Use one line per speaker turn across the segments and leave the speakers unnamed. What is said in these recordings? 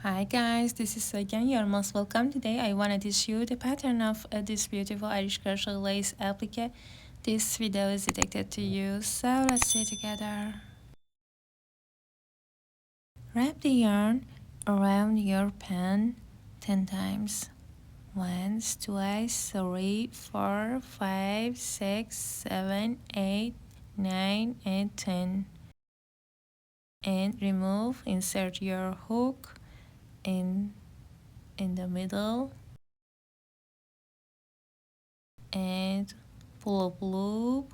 Hi guys, this is again your most welcome. Today I wanted to show you the pattern of this beautiful Irish crochet lace applique. This video is dedicated to you, so let's see together. Wrap the yarn around your pen 10 times. Once, twice, 3, 4, 5, 6, 7, 8, 9, and 10. And remove, insert your hook in the middle and pull up loop,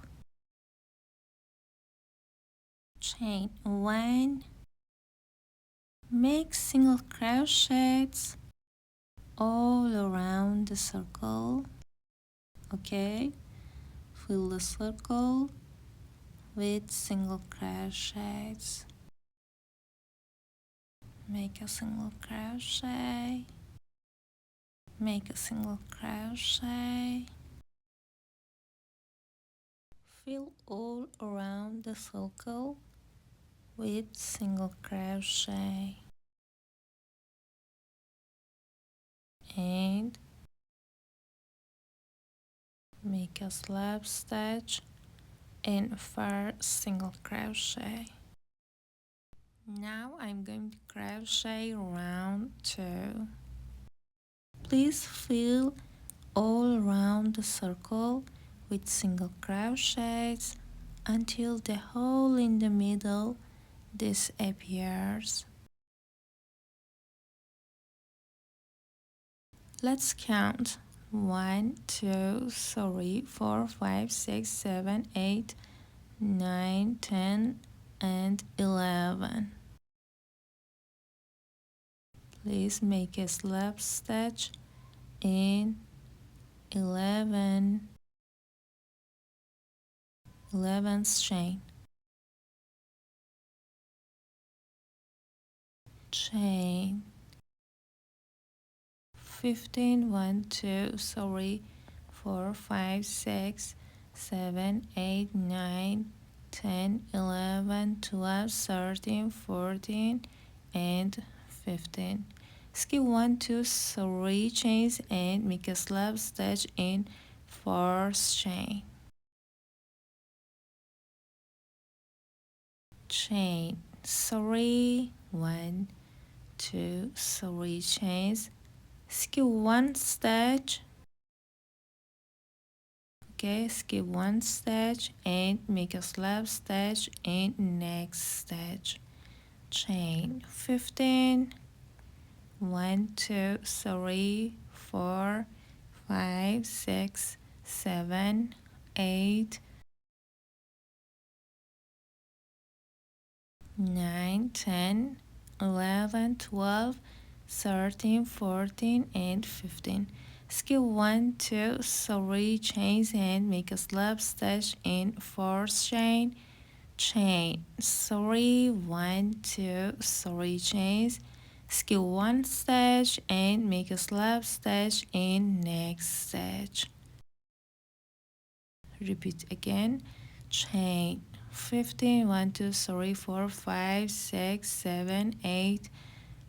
chain 1, make single crochets all around the circle. Okay, fill the circle with single crochets. Make a single crochet, make a single crochet, fill all around the circle with single crochet and make a slab stitch and 4 single crochet. Now I'm going to crochet round 2. Please fill all around the circle with single crochets until the hole in the middle disappears. Let's count 1, 2, 3, 4, 5, 6, 7, 8, 9, 10, and 11. Please make a slab stitch in 11th chain. Chain 15, 1, 2, 3, 4, 5, 6, 7, 8, 9, 10, 11, 12, 13, 14, and 15. Skip 1, 2, 3 chains and make a slab stitch in 4th chain. Chain 3, 1, 2, 3 chains. Skip 1 stitch. Okay, skip 1 stitch and make a slab stitch in next stitch. Chain 15, 1, 2, 3, 4, 5, 6, 7, 8, 9, 10, 11, 12, 13, 14, and 15. Skip 1, 2, 3 chains and make a slab stitch in 4th chain. Chain 3, 1, 2, 3 chains. Skip 1 stitch and make a slab stitch in next stitch. Repeat again. Chain 15, 1, 2, 3, 4, 5, 6, 7, 8,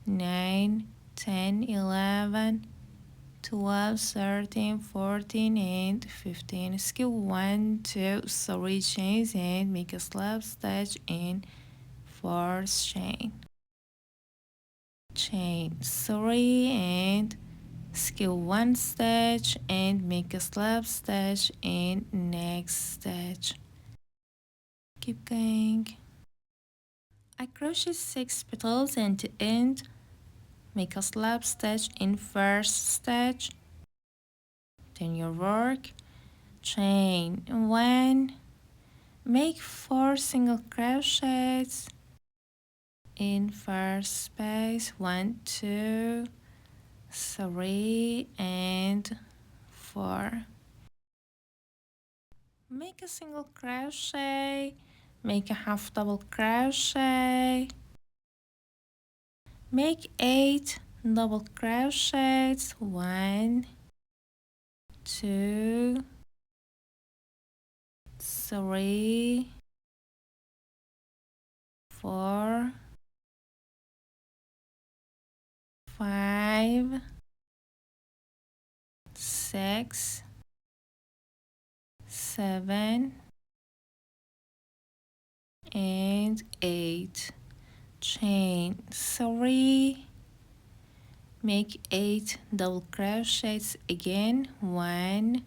9, 10, 11, 12, 13, 14, and 15. Skip 1, 2, 3 chains and make a slab stitch in 4th chain. Chain 3 and skip 1 stitch and make a slab stitch in next stitch. Keep going. I crochet 6 petals end to end. Make a slab stitch in 1st stitch. Turn your work. Chain 1. Make 4 single crochets in 1st space. 1, 2, 3, and 4. Make a single crochet. Make a half double crochet. Make 8 double crochets. 1, 2, 3, 4, 5, 6, 7, and 8. Chain 3, make 8 double crochets again. 1,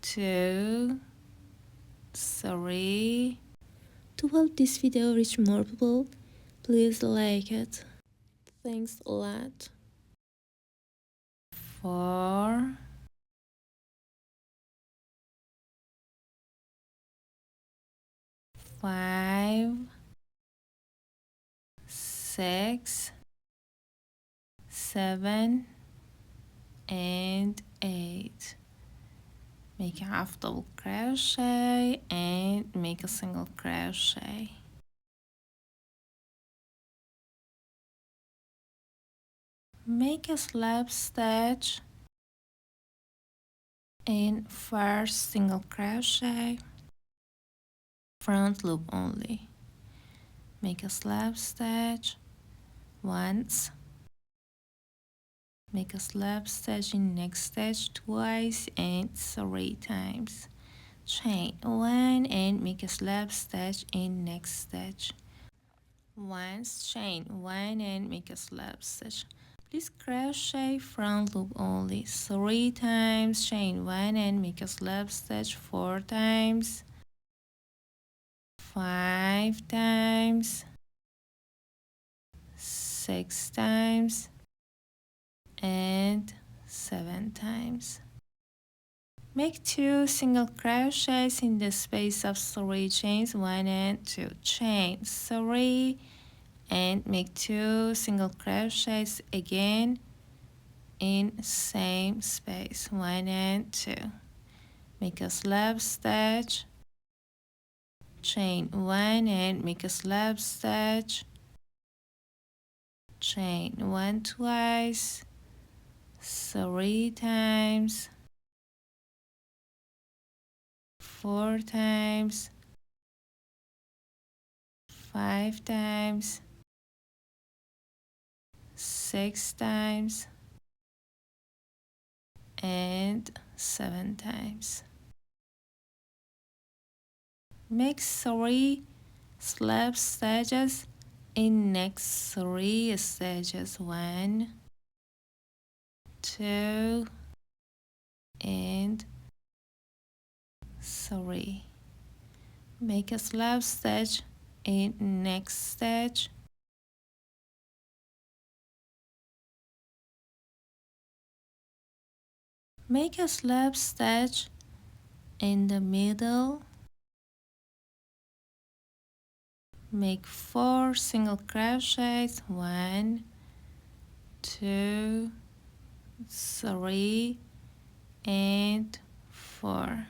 2, 3. To help this video reach more people, please like it. Thanks a lot. 4, 5, 6, 7, and 8. Make a half double crochet and make a single crochet. Make a slip stitch in first single crochet, front loop only. Make a slip stitch once, make a slip stitch in next stitch twice and 3 times. Chain 1 and make a slip stitch in next stitch. Once, chain 1 and make a slip stitch. Please crochet front loop only 3 times, chain 1 and make a slip stitch 4 times, 5 times, 6 times, and 7 times. Make 2 single crochets in the space of 3 chains, 1 and 2. Chain 3 and make 2 single crochets again in same space, 1 and 2. Make a slip stitch, chain 1 and make a slip stitch, chain 1 twice, 3 times, 4 times, 5 times, 6 times, and 7 times. Make 3 slip stitches in next 3 stitches, 1, 2, and 3. Make a slip stitch in next stitch, make a slip stitch in the middle, make 4 single crochets, 1, 2, 3, and 4.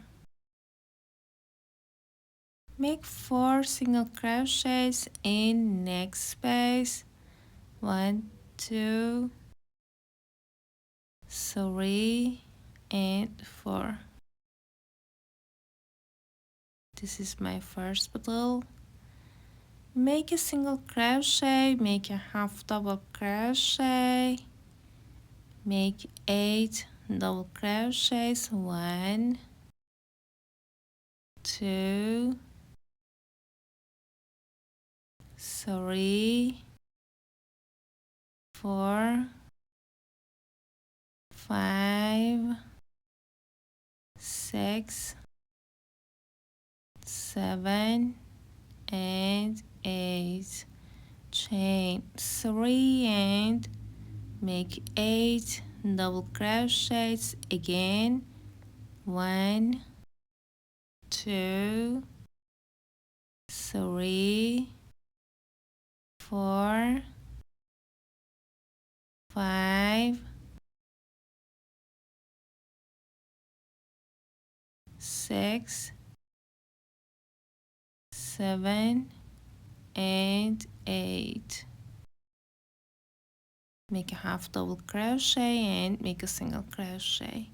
Make 4 single crochets in next space, 1, 2, 3, and 4. This is my first petal. Make a single crochet, make a half double crochet, make 8 double crochets, 1, 2, 3, 4, 5, 6, 7, and 8. Chain 3 and make 8 double crochets again, 1, 2, 3, 4, 5, 6, 7, and 8. Make a half double crochet and make a single crochet.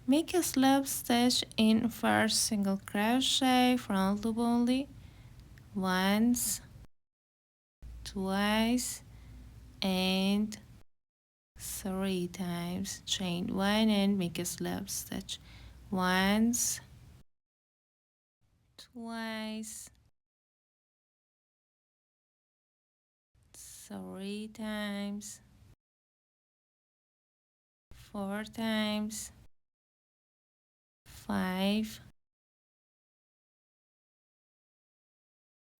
Make a slip stitch in first single crochet, front loop only, once, twice, and 3 times, chain 1 and make a slip stitch. Once, twice, 3 times, 4 times, 5,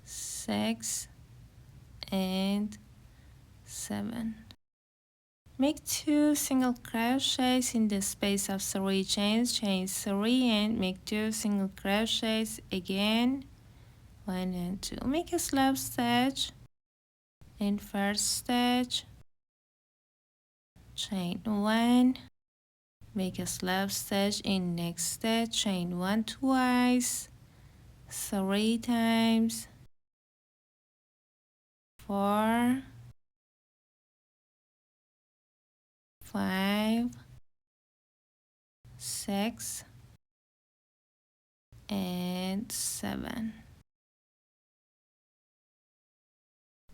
6, and 7. Make 2 single crochets in the space of 3 chains, chain 3 and make 2 single crochets again, 1 and 2. Make a slip stitch in first stitch, chain 1, make a slip stitch in next stitch, chain 1 twice, 3 times, 4, 5, 6, and 7.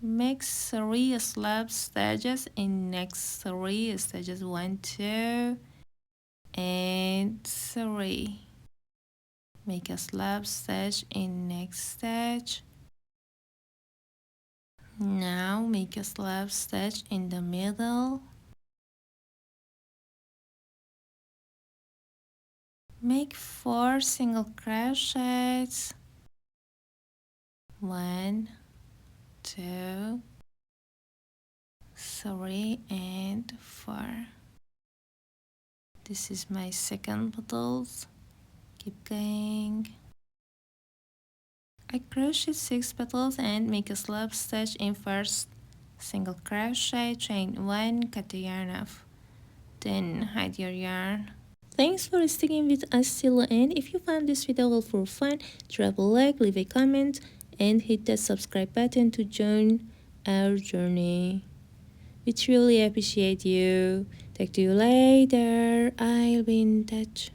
Make 3 slip stitches in next 3 stitches, 1, 2, and 3. Make a slip stitch in next stitch. Now make a slip stitch in the middle. Make 4 single crochets, 1, 2, 3, and 4. This is my second petals. Keep going. I crochet 6 petals and make a slip stitch in first single crochet, chain 1, cut the yarn off, then hide your yarn. Thanks for sticking with us till the end. If you found this video helpful or fun, drop a like, leave a comment, and hit that subscribe button to join our journey. We truly appreciate you. Talk to you later. I'll be in touch.